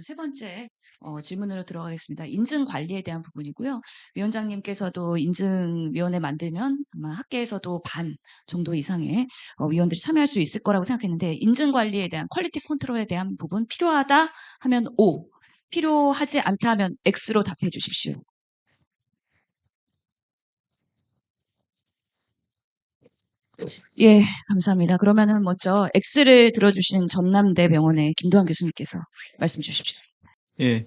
세 번째 질문으로 들어가겠습니다. 인증 관리에 대한 부분이고요. 위원장님께서도 인증위원회 만들면 아마 학계에서도 반 정도 이상의 위원들이 참여할 수 있을 거라고 생각했는데 인증 관리에 대한 퀄리티 컨트롤에 대한 부분 필요하다 하면 O, 필요하지 않다 하면 X로 답해 주십시오. 예, 감사합니다. 그러면은 먼저 X를 들어주신 전남대병원의 김도환 교수님께서 말씀 주십시오. 예,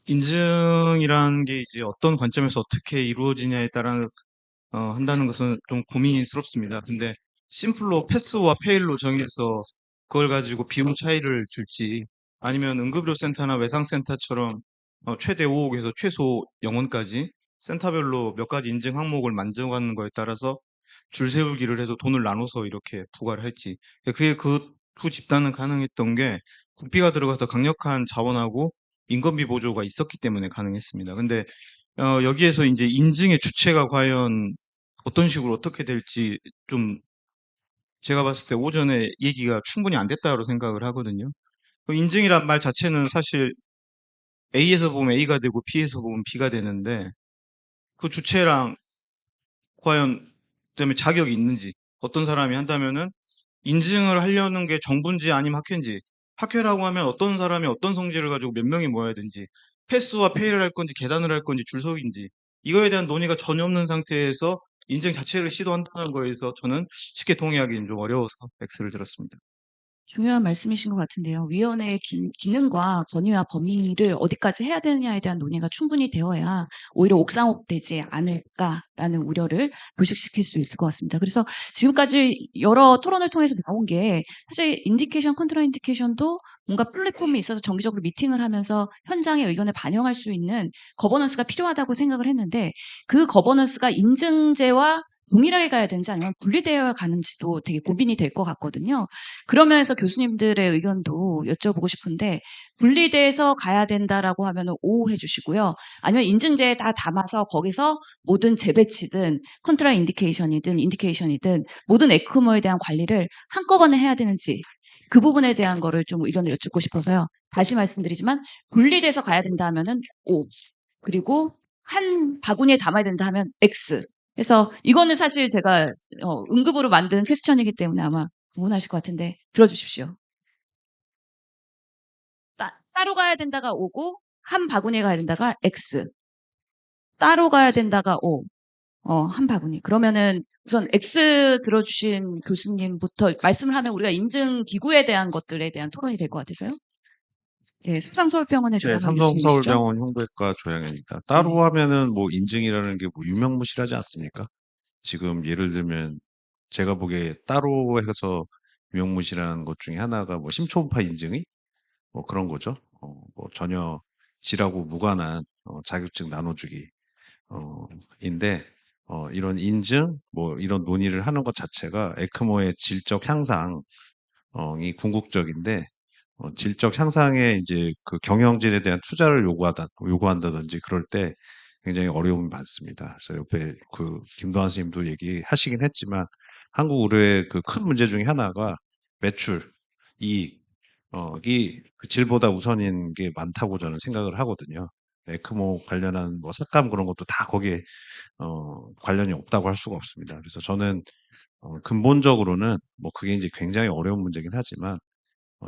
인증이라는 게 이제 어떤 관점에서 어떻게 이루어지냐에 따라 한다는 것은 좀 고민스럽습니다. 근데 심플로 패스와 페일로 정해서 그걸 가지고 비용 차이를 줄지 아니면 응급의료센터나 외상센터처럼 최대 5억에서 최소 0원까지 센터별로 몇 가지 인증 항목을 만져가는 거에 따라서 줄 세우기를 해서 돈을 나눠서 이렇게 부과를 할지 그게 그 두 집단은 가능했던 게 국비가 들어가서 강력한 자원하고 인건비 보조가 있었기 때문에 가능했습니다. 근데 여기에서 이제 인증의 주체가 과연 어떤 식으로 어떻게 될지 좀 제가 봤을 때 오전에 얘기가 충분히 안 됐다고 생각을 하거든요. 그 인증이란 말 자체는 사실 A에서 보면 A가 되고 B에서 보면 B가 되는데 그 주체랑 과연 그다음에 자격이 있는지 어떤 사람이 한다면은 인증을 하려는 게 정부인지 아니면 학회인지 학회라고 하면 어떤 사람이 어떤 성질을 가지고 몇 명이 모여야 되는지 패스와 페이를 할 건지 계단을 할 건지 줄서기인지 이거에 대한 논의가 전혀 없는 상태에서 인증 자체를 시도한다는 거에서 저는 쉽게 동의하기는 좀 어려워서 X를 들었습니다. 중요한 말씀이신 것 같은데요. 위원회의 기능과 권위와 범위를 어디까지 해야 되느냐에 대한 논의가 충분히 되어야 오히려 옥상옥되지 않을까라는 우려를 부식시킬 수 있을 것 같습니다. 그래서 지금까지 여러 토론을 통해서 나온 게 사실 인디케이션, 컨트라 인디케이션도 뭔가 플랫폼이 있어서 정기적으로 미팅을 하면서 현장의 의견을 반영할 수 있는 거버넌스가 필요하다고 생각을 했는데 그 거버넌스가 인증제와 동일하게 가야 되는지 아니면 분리되어 가는지도 되게 고민이 될 것 같거든요. 그러면서 교수님들의 의견도 여쭤보고 싶은데 분리돼서 가야 된다라고 하면 O 해주시고요. 아니면 인증제에 다 담아서 거기서 모든 재배치든 컨트라 인디케이션이든 인디케이션이든 모든 에크모에 대한 관리를 한꺼번에 해야 되는지 그 부분에 대한 거를 좀 의견을 여쭙고 싶어서요. 다시 말씀드리지만 분리돼서 가야 된다 하면은 O 그리고 한 바구니에 담아야 된다 하면 X. 그래서 이거는 사실 제가 응급으로 만든 퀘스천이기 때문에 아마 구분하실 것 같은데 들어주십시오. 따로 가야 된다가 O고 한 바구니에 가야 된다가 X. 따로 가야 된다가 O. 한 바구니. 그러면은 우선 X 들어주신 교수님부터 말씀을 하면 우리가 인증 기구에 대한 것들에 대한 토론이 될 것 같아서요. 예, 삼성서울병원의 네, 조양한 교수님이시죠? 삼성서울병원 흉부외과 조양현입니다. 따로 네. 하면은 뭐 인증이라는 게 뭐 유명무실하지 않습니까? 지금 예를 들면 제가 보기에 따로 해서 유명무실한 것 중에 하나가 뭐 심초음파 인증이 뭐 그런 거죠. 뭐 전혀 질하고 무관한 자격증 나눠주기 인데 이런 인증 뭐 이런 논의를 하는 것 자체가 에크모의 질적 향상이 궁극적인데 질적 향상에 이제 그 경영진에 대한 투자를 요구한다든지 그럴 때 굉장히 어려움이 많습니다. 그래서 옆에 그 김도환 선생님도 얘기하시긴 했지만 한국 의료의 그 큰 문제 중에 하나가 매출, 이익, 그 질보다 우선인 게 많다고 저는 생각을 하거든요. 에크모 관련한 뭐 삭감 그런 것도 다 거기에 관련이 없다고 할 수가 없습니다. 그래서 저는 근본적으로는 뭐 그게 이제 굉장히 어려운 문제긴 하지만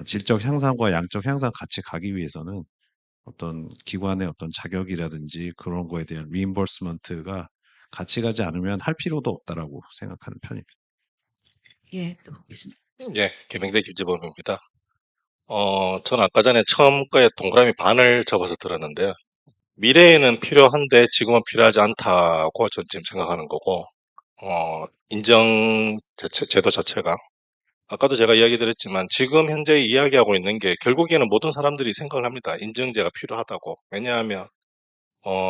질적 향상과 양적 향상 같이 가기 위해서는 어떤 기관의 어떤 자격이라든지 그런 거에 대한 리임버스먼트가 같이 가지 않으면 할 필요도 없다라고 생각하는 편입니다. 예, 또 교수님. 예, 개명대 김지범입니다. 저는 아까 전에 처음 거에 동그라미 반을 접어서 들었는데요. 미래에는 필요한데 지금은 필요하지 않다고 전 지금 생각하는 거고, 인정 제도 자체가. 아까도 제가 이야기 드렸지만 지금 현재 이야기하고 있는 게 결국에는 모든 사람들이 생각을 합니다. 인증제가 필요하다고. 왜냐하면,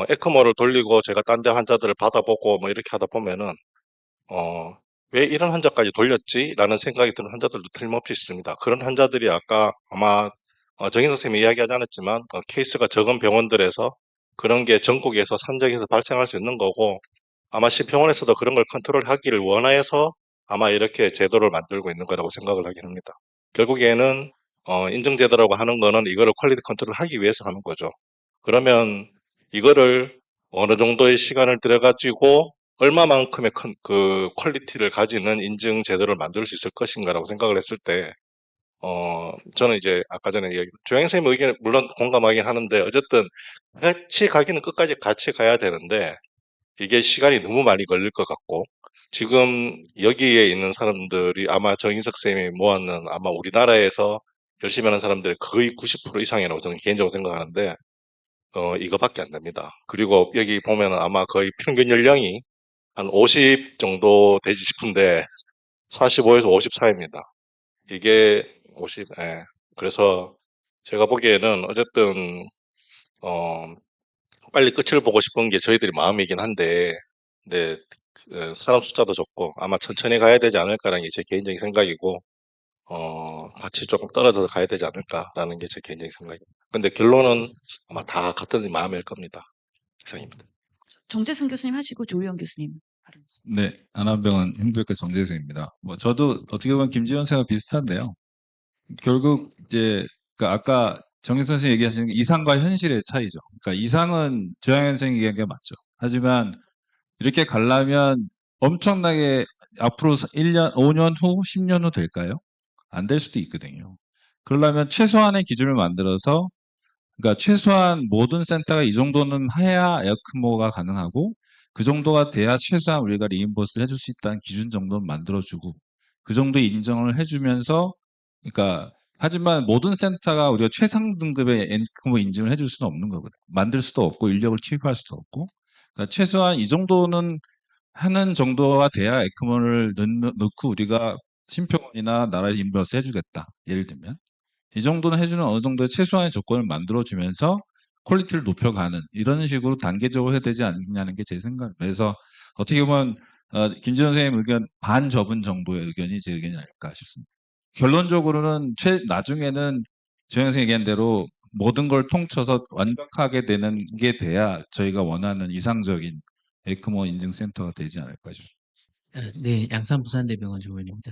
에크모를 돌리고 제가 딴 데 환자들을 받아보고 뭐 이렇게 하다 보면은, 어, 왜 이런 환자까지 돌렸지? 라는 생각이 드는 환자들도 틀림없이 있습니다. 그런 환자들이 아까 아마 정인 선생님이 이야기하지 않았지만 케이스가 적은 병원들에서 그런 게 전국에서 산적에서 발생할 수 있는 거고 아마 시병원에서도 그런 걸 컨트롤하기를 원해서 아마 이렇게 제도를 만들고 있는 거라고 생각을 하긴 합니다. 결국에는 인증제도라고 하는 거는 이거를 퀄리티 컨트롤 하기 위해서 하는 거죠. 그러면 이거를 어느 정도의 시간을 들여가지고 얼마만큼의 그 퀄리티를 가지는 인증 제도를 만들 수 있을 것인가라고 생각을 했을 때, 저는 이제 아까 전에 조양 선생님 의견에 물론 공감하긴 하는데, 어쨌든 같이 가기는 끝까지 같이 가야 되는데, 이게 시간이 너무 많이 걸릴 것 같고, 지금 여기에 있는 사람들이 아마 정인석 쌤이 모았는 아마 우리나라에서 열심히 하는 사람들의 거의 90% 이상이라고 저는 개인적으로 생각하는데, 이거밖에 안 됩니다. 그리고 여기 보면은 아마 거의 평균 연령이 한 50 정도 되지 싶은데 45에서 54입니다. 이게 50, 예. 그래서 제가 보기에는 어쨌든 어, 빨리 끝을 보고 싶은 게 저희들이 마음이긴 한데, 근데 사람 숫자도 적고 아마 천천히 가야 되지 않을까라는 게 제 개인적인 생각이고, 같이 조금 떨어져서 가야 되지 않을까라는 게 제 개인적인 생각입니다. 근데 결론은 아마 다 같은 마음일 겁니다. 이상입니다. 정재승 교수님 하시고 조희연 교수님. 발언. 네, 안암병원 흉부외과 정재승입니다. 뭐 저도 어떻게 보면 김지현 선생과 비슷한데요. 결국 이제 그 아까 정희 선생님 얘기하시는 게 이상과 현실의 차이죠. 그러니까 이상은 조양현 선생님 얘기한 게 맞죠. 하지만 이렇게 가려면 엄청나게 앞으로 1년, 5년 후, 10년 후 될까요? 안 될 수도 있거든요. 그러려면 최소한의 기준을 만들어서 그러니까 최소한 모든 센터가 이 정도는 해야 에어크모가 가능하고 그 정도가 돼야 최소한 우리가 리임버스 해줄 수 있다는 기준 정도는 만들어주고 그 정도 인정을 해주면서 그러니까 하지만 모든 센터가 우리가 최상 등급의 에어크모 인증을 해줄 수는 없는 거거든요. 만들 수도 없고 인력을 투입할 수도 없고 그러니까 최소한 이 정도는 하는 정도가 돼야 에크모를 넣고 우리가 심평원이나 나라 리임버스 해주겠다. 예를 들면 이 정도는 해주는 어느 정도의 최소한의 조건을 만들어주면서 퀄리티를 높여가는 이런 식으로 단계적으로 해야 되지 않느냐는 게 제 생각입니다. 그래서 어떻게 보면 김지현 선생님 의견 반 접은 정도의 의견이 제 의견이 아닐까 싶습니다. 결론적으로는 나중에는 조영 선생님 얘기한 대로 모든 걸 통쳐서 완벽하게 되는 게 돼야 저희가 원하는 이상적인 에크모 인증센터가 되지 않을까 싶습니다. 네, 양산 부산대병원 조원입니다.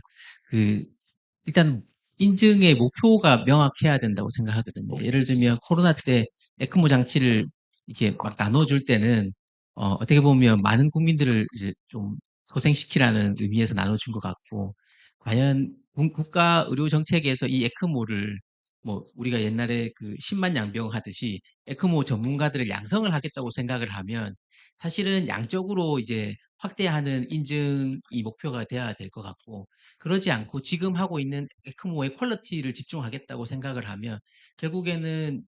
일단 인증의 목표가 명확해야 된다고 생각하거든요. 예를 들면 코로나 때 에크모 장치를 이렇게 막 나눠줄 때는 어떻게 보면 많은 국민들을 이제 좀 소생시키라는 의미에서 나눠준 것 같고, 과연 국가 의료 정책에서 이 에크모를 뭐 우리가 옛날에 그 10만 양병 하듯이 에크모 전문가들을 양성을 하겠다고 생각을 하면 사실은 양적으로 이제 확대하는 인증이 목표가 돼야 될 것 같고, 그러지 않고 지금 하고 있는 에크모의 퀄리티를 집중하겠다고 생각을 하면 결국에는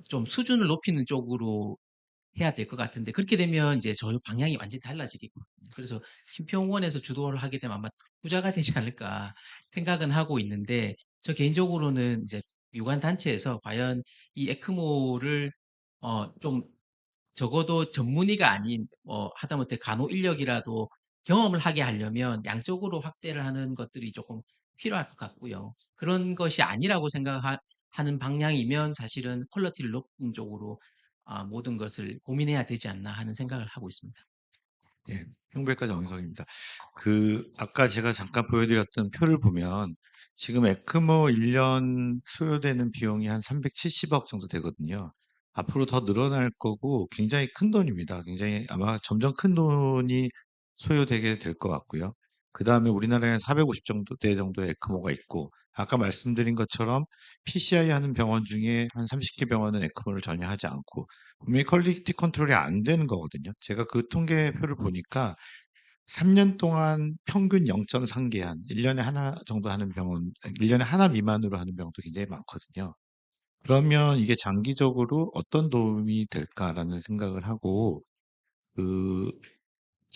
좀 수준을 높이는 쪽으로 해야 될 것 같은데, 그렇게 되면 이제 저 방향이 완전히 달라지겠고, 그래서 심평원에서 주도를 하게 되면 아마 투자가 되지 않을까 생각은 하고 있는데, 저 개인적으로는 이제 유관 단체에서 과연 이 에크모를 좀 적어도 전문의가 아닌 하다못해 간호 인력이라도 경험을 하게 하려면 양적으로 확대를 하는 것들이 조금 필요할 것 같고요. 그런 것이 아니라고 생각하는 방향이면 사실은 퀄리티를 높은 쪽으로 모든 것을 고민해야 되지 않나 하는 생각을 하고 있습니다. 예, 흉부외과 정인석입니다. 아까 제가 잠깐 보여드렸던 표를 보면 지금 에크모 1년 소요되는 비용이 한 370억 정도 되거든요. 앞으로 더 늘어날 거고 굉장히 큰 돈입니다. 굉장히 아마 점점 큰 돈이 소요되게 될 것 같고요. 그 다음에 우리나라에 450 정도 대 정도의 에크모가 있고 아까 말씀드린 것처럼 PCI 하는 병원 중에 한 30개 병원은 에크모를 전혀 하지 않고 분명히 퀄리티 컨트롤이 안 되는 거거든요. 제가 그 통계표를 보니까 3년 동안 평균 0.3개한 1년에 하나 정도 하는 병원, 1년에 하나 미만으로 하는 병원도 굉장히 많거든요. 그러면 이게 장기적으로 어떤 도움이 될까라는 생각을 하고 그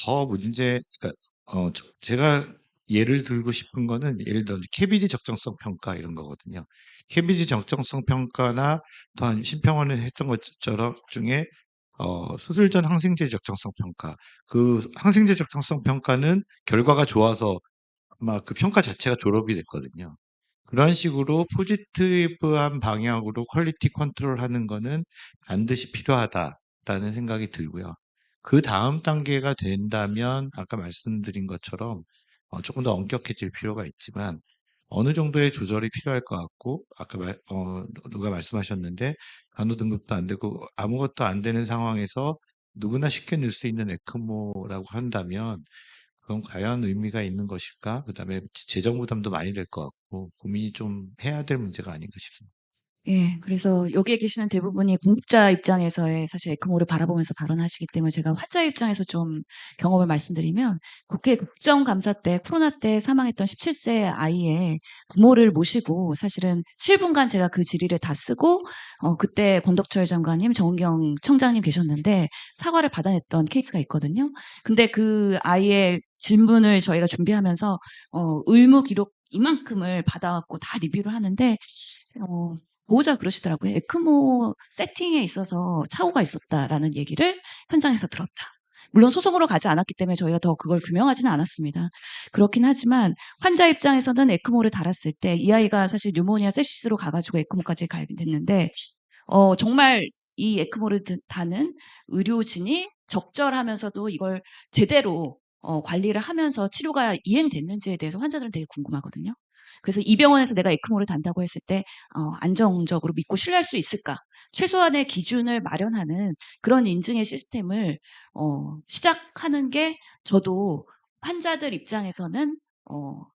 더 그러니까 제가 예를 들고 싶은 거는 예를 들어 KBG 적정성 평가 이런 거거든요. KBG 적정성 평가나 또한 심평원을 했던 것처럼 중에 수술 전 항생제 적정성 평가. 그 항생제 적정성 평가는 결과가 좋아서 아마 그 평가 자체가 졸업이 됐거든요. 그런 식으로 포지티브한 방향으로 퀄리티 컨트롤하는 거는 반드시 필요하다라는 생각이 들고요. 그 다음 단계가 된다면 아까 말씀드린 것처럼 조금 더 엄격해질 필요가 있지만 어느 정도의 조절이 필요할 것 같고 아까 누가 말씀하셨는데 간호 등급도 안 되고 아무것도 안 되는 상황에서 누구나 쉽게 넣을 수 있는 에크모라고 한다면 그건 과연 의미가 있는 것일까? 그다음에 재정 부담도 많이 될 것 같고 고민이 좀 해야 될 문제가 아닌가 싶습니다. 예. 그래서 여기에 계시는 대부분이 공직자 입장에서의 사실 에크모를 바라보면서 발언하시기 때문에 제가 환자 입장에서 좀 경험을 말씀드리면 국회 국정감사 때 코로나 때 사망했던 17세 아이의 부모를 모시고 사실은 7분간 제가 그 질의를 다 쓰고 그때 권덕철 장관님, 정은경 청장님 계셨는데 사과를 받아냈던 케이스가 있거든요. 근데 그 아이의 질문을 저희가 준비하면서 의무 기록 이만큼을 받아갖고 다 리뷰를 하는데 어 보호자가 그러시더라고요. "에크모 세팅에 있어서 착오가 있었다."라는 얘기를 현장에서 들었다. 물론 소송으로 가지 않았기 때문에 저희가 더 그걸 규명하지는 않았습니다. 그렇긴 하지만 환자 입장에서는 에크모를 달았을 때 이 아이가 사실 뉴모니아 sepsis로 가 가지고 에크모까지 가게 됐는데 정말 이 에크모를 다는 의료진이 적절하면서도 이걸 제대로 관리를 하면서 치료가 이행됐는지에 대해서 환자들은 되게 궁금하거든요. 그래서 이 병원에서 내가 에크모를 단다고 했을 때 안정적으로 믿고 신뢰할 수 있을까? 최소한의 기준을 마련하는 그런 인증의 시스템을 시작하는 게 저도 환자들 입장에서는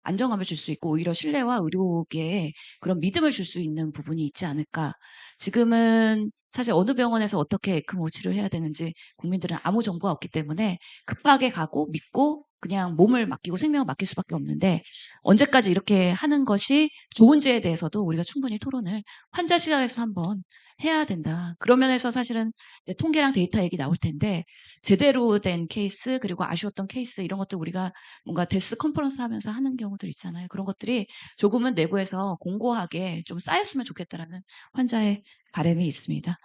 안정감을 줄 수 있고 오히려 신뢰와 의료계에 그런 믿음을 줄 수 있는 부분이 있지 않을까. 지금은 사실 어느 병원에서 어떻게 에크모 치료를 해야 되는지 국민들은 아무 정보가 없기 때문에 급하게 가고 믿고 그냥 몸을 맡기고 생명을 맡길 수밖에 없는데 언제까지 이렇게 하는 것이 좋은지에 대해서도 우리가 충분히 토론을 환자 시각에서 한번 해야 된다. 그런 면에서 사실은 이제 통계랑 데이터 얘기 나올 텐데 제대로 된 케이스 그리고 아쉬웠던 케이스 이런 것들 우리가 뭔가 데스 컨퍼런스 하면서 하는 경우들 있잖아요. 그런 것들이 조금은 내부에서 공고하게 좀 쌓였으면 좋겠다라는 환자의 바람이 있습니다.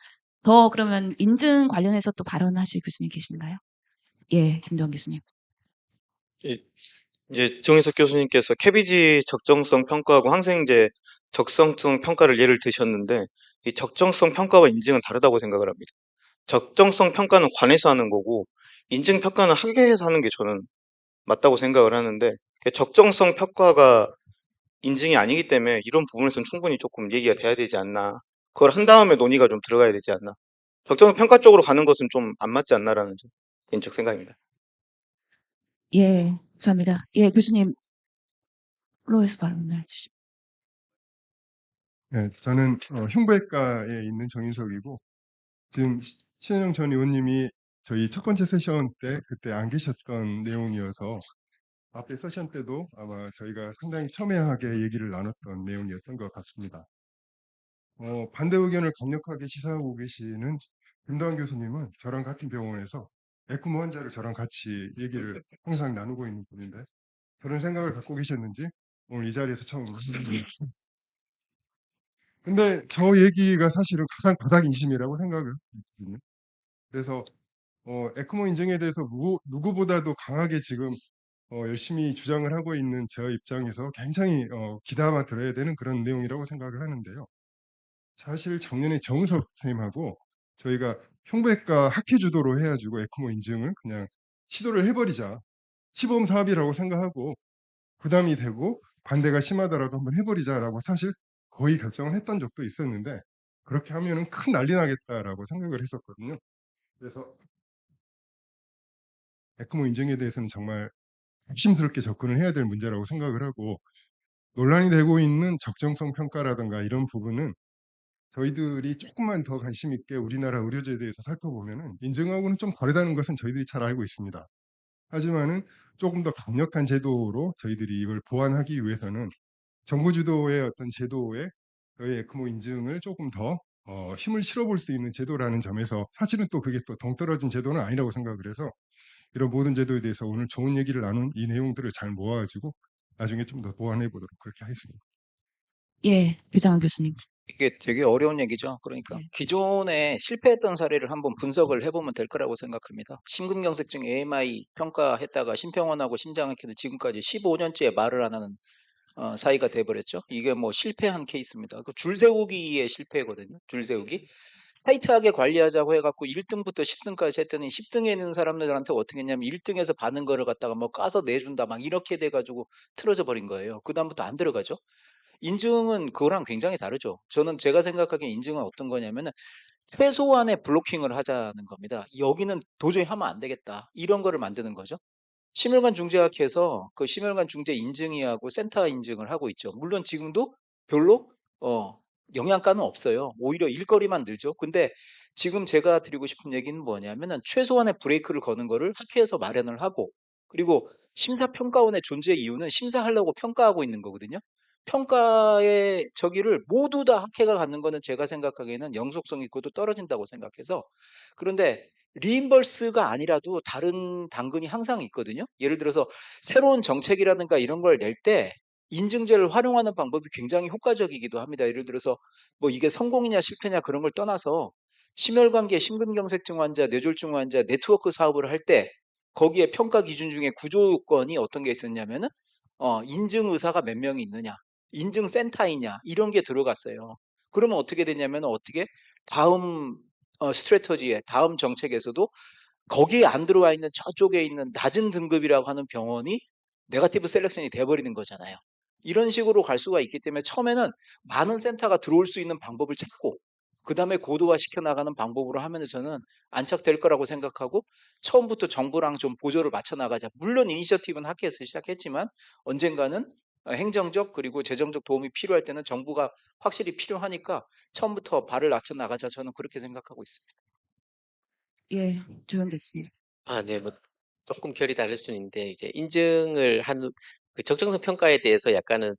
더 그러면 인증 관련해서 또 발언하실 교수님 계신가요? 예, 김도환 교수님. 이- 이제 정인석 교수님께서 캐비지 적정성 평가하고 항생제 적정성 평가를 예를 드셨는데 이 적정성 평가와 인증은 다르다고 생각을 합니다. 적정성 평가는 관에서 하는 거고 인증 평가는 학계에서 하는 게 저는 맞다고 생각을 하는데 적정성 평가가 인증이 아니기 때문에 이런 부분에서는 충분히 조금 얘기가 돼야 되지 않나. 그걸 한 다음에 논의가 좀 들어가야 되지 않나. 적정 평가 쪽으로 가는 것은 좀 안 맞지 않나라는 개인적 생각입니다. 예, 감사합니다. 예, 교수님. 로에서 발언을 해주시죠. 네, 저는 흉부외과에 있는 정인석이고 지금 신현영 전 의원님이 저희 첫 번째 세션 때 그때 안 계셨던 내용이어서 앞에 세션 때도 아마 저희가 상당히 첨예하게 얘기를 나눴던 내용이었던 것 같습니다. 반대 의견을 강력하게 시사하고 계시는 김도환 교수님은 저랑 같은 병원에서 에크모 환자를 저랑 같이 얘기를 항상 나누고 있는 분인데 그런 생각을 갖고 계셨는지 오늘 이 자리에서 처음으로 근데 저 얘기가 사실은 가장 바닥 인심이라고 생각을 했거든요. 그래서 에크모 인증에 대해서 누구보다도 강하게 지금 열심히 주장을 하고 있는 저 입장에서 굉장히 귀담아 들어야 되는 그런 내용이라고 생각을 하는데요. 사실 작년에 정우석 선생님하고 저희가 흉부외과 학회 주도로 해가지고 에크모 인증을 그냥 시도를 해버리자. 시범 사업이라고 생각하고 부담이 되고 반대가 심하더라도 한번 해버리자라고 사실 거의 결정을 했던 적도 있었는데 그렇게 하면은 큰 난리 나겠다라고 생각을 했었거든요. 그래서 에크모 인증에 대해서는 정말 조심스럽게 접근을 해야 될 문제라고 생각을 하고 논란이 되고 있는 적정성 평가라든가 이런 부분은 저희들이 조금만 더 관심 있게 우리나라 의료제에 대해서 살펴보면은 인증하고는 좀 다르다는 것은 저희들이 잘 알고 있습니다. 하지만은 조금 더 강력한 제도로 저희들이 이걸 보완하기 위해서는 정부 주도의 어떤 제도에 저희 에크모 인증을 조금 더 힘을 실어볼 수 있는 제도라는 점에서 사실은 또 그게 또 동떨어진 제도는 아니라고 생각을 해서 이런 모든 제도에 대해서 오늘 좋은 얘기를 나눈 이 내용들을 잘 모아가지고 나중에 좀 더 보완해 보도록 그렇게 하겠습니다. 예, 배장환 교수님. 이게 되게 어려운 얘기죠. 그러니까 네. 기존에 실패했던 사례를 한번 분석을 해보면 될 거라고 생각합니다. 심근경색증 AMI 평가했다가 심평원하고 심장학회도 지금까지 15년째 말을 안 하는 사이가 돼버렸죠. 이게 뭐 실패한 케이스입니다. 그 줄 세우기의 실패거든요. 줄 세우기. 타이트하게 관리하자고 해갖고 1등부터 10등까지 했더니 10등에 있는 사람들한테 어떻게 했냐면 1등에서 받은 거를 갖다가 뭐 까서 내준다 막 이렇게 돼가지고 틀어져 버린 거예요. 그다음부터 안 들어가죠. 인증은 그거랑 굉장히 다르죠. 제가 생각하기엔 인증은 어떤 거냐면은 최소한의 블로킹을 하자는 겁니다. 여기는 도저히 하면 안 되겠다. 이런 거를 만드는 거죠. 심혈관 중재학회에서 그 심혈관 중재 인증이하고 센터 인증을 하고 있죠. 물론 지금도 별로 영양가는 없어요. 오히려 일거리만 늘죠. 근데 지금 제가 드리고 싶은 얘기는 뭐냐면은 최소한의 브레이크를 거는 거를 학회에서 마련을 하고, 그리고 심사평가원의 존재 이유는 심사하려고 평가하고 있는 거거든요. 평가의 저기를 모두 다 학회가 갖는 거는 제가 생각하기에는 영속성이 있고도 떨어진다고 생각해서. 그런데 리임버스가 아니라도 다른 당근이 항상 있거든요. 예를 들어서 새로운 정책이라든가 이런 걸 낼 때 인증제를 활용하는 방법이 굉장히 효과적이기도 합니다. 예를 들어서 뭐 이게 성공이냐 실패냐 그런 걸 떠나서 심혈관계, 심근경색증 환자, 뇌졸중 환자 네트워크 사업을 할 때 거기에 평가 기준 중에 구조건이 어떤 게 있었냐면은 인증 의사가 몇 명이 있느냐, 인증 센터이냐 이런 게 들어갔어요. 그러면 어떻게 되냐면 어떻게 다음 스트래터지에 다음 정책에서도 거기에 안 들어와 있는 저쪽에 있는 낮은 등급이라고 하는 병원이 네거티브 셀렉션이 돼버리는 거잖아요. 이런 식으로 갈 수가 있기 때문에 처음에는 많은 센터가 들어올 수 있는 방법을 찾고 그 다음에 고도화 시켜나가는 방법으로 하면 저는 안착될 거라고 생각하고, 처음부터 정부랑 좀 보조를 맞춰 나가자. 물론 이니셔티브는 학회에서 시작했지만 언젠가는 행정적 그리고 재정적 도움이 필요할 때는 정부가 확실히 필요하니까 처음부터 발을 맞춰 나가자. 저는 그렇게 생각하고 있습니다. 예, 조영 교수님. 네, 뭐 조금 결이 다를 수는 있는데 이제 인증을 한 그 적정성 평가에 대해서 약간은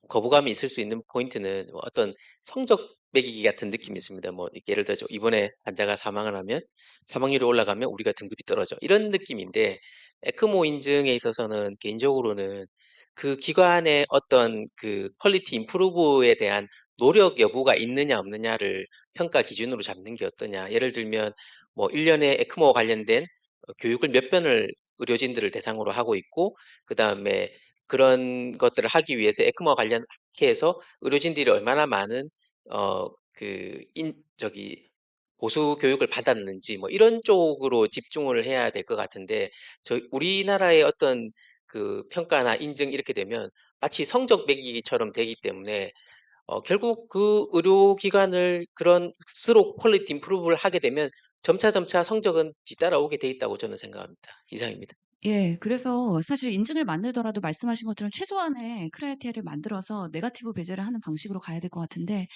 거부감이 있을 수 있는 포인트는 뭐 어떤 성적 매기기 같은 느낌이 있습니다. 뭐 예를 들어 이번에 환자가 사망을 하면 사망률이 올라가면 우리가 등급이 떨어져 이런 느낌인데, 에크모 인증에 있어서는 개인적으로는 그 기관의 어떤 그 퀄리티 임프루브에 대한 노력 여부가 있느냐 없느냐를 평가 기준으로 잡는 게 어떠냐. 예를 들면 뭐 1년에 에크모 관련된 교육을 몇 번을 의료진들을 대상으로 하고 있고, 그 다음에 그런 것들을 하기 위해서 에크모 관련 학회에서 의료진들이 얼마나 많은 저기 보수 교육을 받았는지 뭐 이런 쪽으로 집중을 해야 될 것 같은데, 우리나라의 어떤 그 평가나 인증 이렇게 되면 마치 성적 매기기처럼 되기 때문에 결국 그 의료기관을 그런 스스로 퀄리티 임프루브를 하게 되면 점차 성적은 뒤따라오게 돼 있다고 저는 생각합니다. 이상입니다. 예. 그래서 사실 인증을 만들더라도 말씀하신 것처럼 최소한의 크라이테리아를 만들어서 네거티브 배제를 하는 방식으로 가야 될 것 같은데,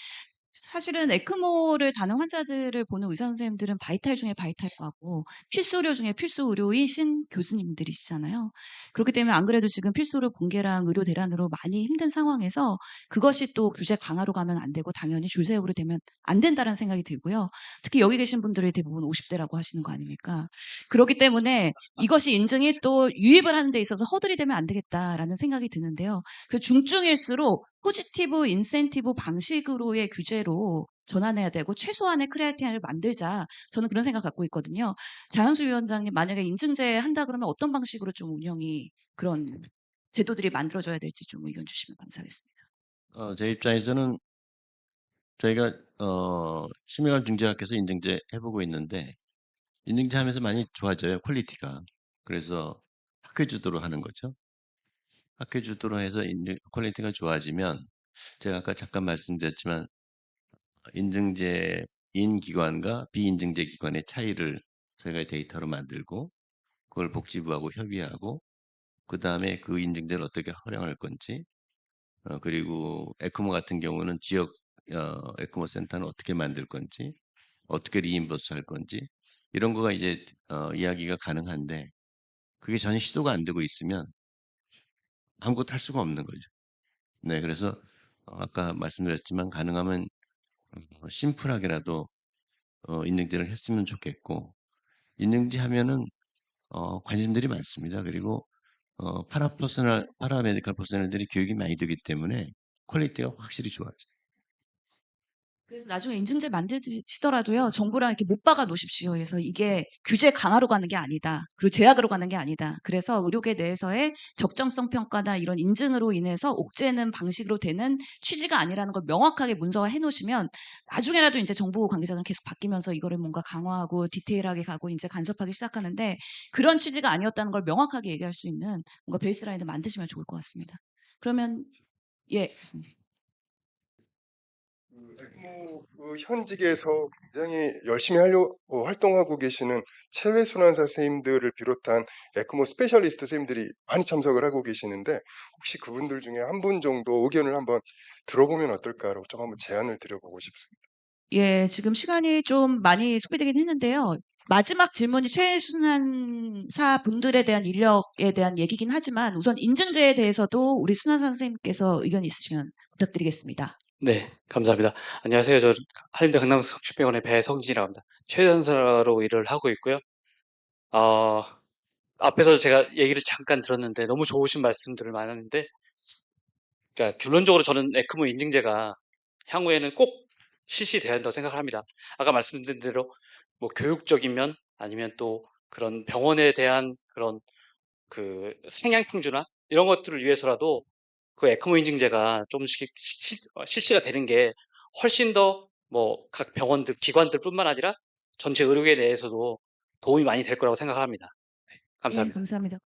사실은 에크모를 다는 환자들을 보는 의사 선생님들은 바이탈 중에 바이탈과고 필수 의료 중에 필수 의료이신 교수님들이시잖아요. 그렇기 때문에 안 그래도 지금 필수 의료 붕괴랑 의료 대란으로 많이 힘든 상황에서 그것이 또 규제 강화로 가면 안 되고 당연히 줄 세우로 되면 안 된다는 생각이 들고요. 특히 여기 계신 분들이 대부분 50대라고 하시는 거 아닙니까? 그렇기 때문에 이것이 인증이 또 유입을 하는 데 있어서 허들이 되면 안 되겠다라는 생각이 드는데요. 그 중증일수록 포지티브 인센티브 방식으로의 규제로 전환해야 되고 최소한의 크라이테리아를 만들자. 저는 그런 생각 갖고 있거든요. 장현수 위원장님, 만약에 인증제 한다 그러면 어떤 방식으로 좀 운영이 그런 제도들이 만들어져야 될지 좀 의견 주시면 감사하겠습니다. 제 입장에서는 저희가 심혈관 중재학회에서 인증제 해보고 있는데 인증제 하면서 많이 좋아져요, 퀄리티가. 그래서 학회 주도로 하는 거죠. 학회 주도로 해서 퀄리티가 좋아지면 제가 아까 잠깐 말씀드렸지만 인증제인 기관과 비인증제 기관의 차이를 저희가 데이터로 만들고 그걸 복지부하고 협의하고 그 다음에 그 인증제를 어떻게 활용할 건지, 그리고 에크모 같은 경우는 지역 에크모 센터는 어떻게 만들 건지, 어떻게 리임버스 할 건지 이런 거가 이제 이야기가 가능한데, 그게 전혀 시도가 안 되고 있으면 아무것도 할 수가 없는 거죠. 네, 그래서 아까 말씀드렸지만 가능하면 심플하게라도 인증제를 했으면 좋겠고, 인증제 하면은 관심들이 많습니다. 그리고 파라메디컬 퍼스널들이 교육이 많이 되기 때문에 퀄리티가 확실히 좋아져요. 그래서 나중에 인증제 만드시더라도요, 정부랑 이렇게 못 박아 놓으십시오. 그래서 이게 규제 강화로 가는 게 아니다. 그리고 제약으로 가는 게 아니다. 그래서 의료계 내에서의 적정성 평가나 이런 인증으로 인해서 옥죄는 방식으로 되는 취지가 아니라는 걸 명확하게 문서화해 놓으시면 나중에라도 이제 정부 관계자들은 계속 바뀌면서 이거를 뭔가 강화하고 디테일하게 가고 이제 간섭하기 시작하는데 그런 취지가 아니었다는 걸 명확하게 얘기할 수 있는 뭔가 베이스라인을 만드시면 좋을 것 같습니다. 그러면 예, 교수님. 에크모 현직에서 굉장히 열심히 활동하고 계시는 체외순환사 선생님들을 비롯한 에크모 스페셜리스트 선생님들이 많이 참석을 하고 계시는데 혹시 그분들 중에 한 분 정도 의견을 한번 들어보면 어떨까라고 좀 한번 제안을 드려보고 싶습니다. 예, 지금 시간이 좀 많이 소비되긴 했는데요. 마지막 질문이 최순환사 분들에 대한 인력에 대한 얘기긴 하지만 우선 인증제에 대해서도 우리 순환사 선생님께서 의견이 있으시면 부탁드리겠습니다. 네, 감사합니다. 안녕하세요. 저 한림대 강남성심병원의 배성진이라고 합니다. 최연사로 일을 하고 있고요. 앞에서 제가 얘기를 잠깐 들었는데 너무 좋으신 말씀들을 많았는데, 그러니까 결론적으로 저는 에크모 인증제가 향후에는 꼭 실시돼야 한다고 생각을 합니다. 아까 말씀드린 대로 뭐 교육적인 면 아니면 또 그런 병원에 대한 그런 그 생양 평준화 이런 것들을 위해서라도 그 에크모 인증제가 조금씩 실시가 되는 게 훨씬 더 뭐 각 병원들, 기관들뿐만 아니라 전체 의료계 내에서도 도움이 많이 될 거라고 생각합니다. 네, 예, 감사합니다. 감사합니다.